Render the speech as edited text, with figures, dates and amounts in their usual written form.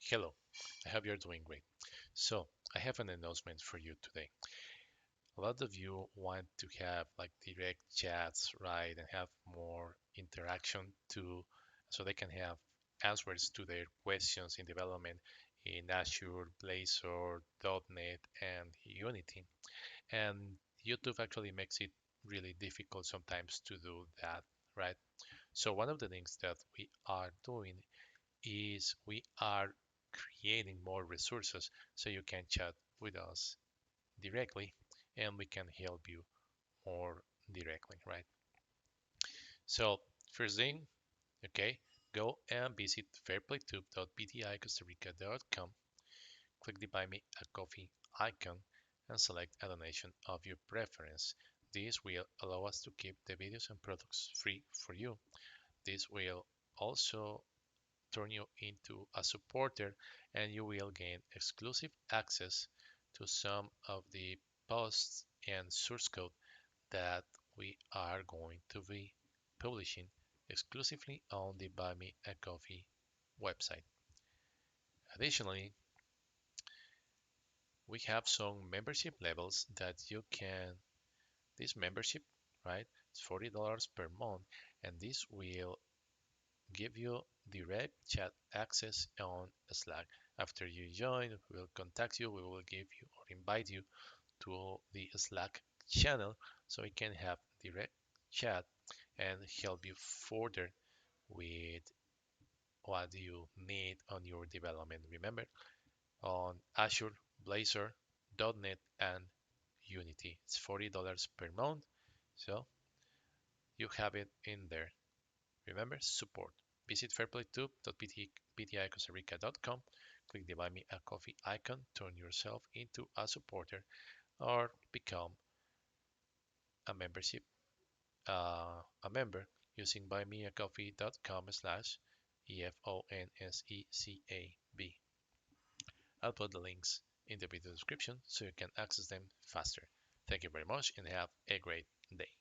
Hello, I hope you're doing great. So, I have an announcement for you today. A lot of you want to have like direct chats, right, and have more interaction too, so they can have answers to their questions in development in Azure, Blazor, .NET, and Unity. And YouTube actually makes it really difficult sometimes to do that, right? So one of the things that we are doing is we are creating more resources so you can chat with us directly and we can help you more directly, right? So first thing, okay, go and visit fairplaytube.bticostarica.com, click the Buy Me a Coffee icon and select a donation of your preference. This will allow us to keep the videos and products free for you. This will also turn you into a supporter and you will gain exclusive access to some of the posts and source code that we are going to be publishing exclusively on the Buy Me a Coffee website. Additionally, we have some membership levels that you can, this membership, right, it's $40 per month, and this will give you direct chat access on Slack. After you join, we will contact you, we will give you or invite you to the Slack channel so we can have direct chat and help you further with what you need on your development. Remember, on Azure, Blazor, .NET, and Unity. It's $40 per month, so you have it in there. Remember, support. Visit fairplaytube.bticostarica.com, click the Buy Me a Coffee icon, turn yourself into a supporter, or become a membership, a member using buymeacoffee.com/EFONSECAB. I'll put the links in the video description so you can access them faster. Thank you very much and have a great day.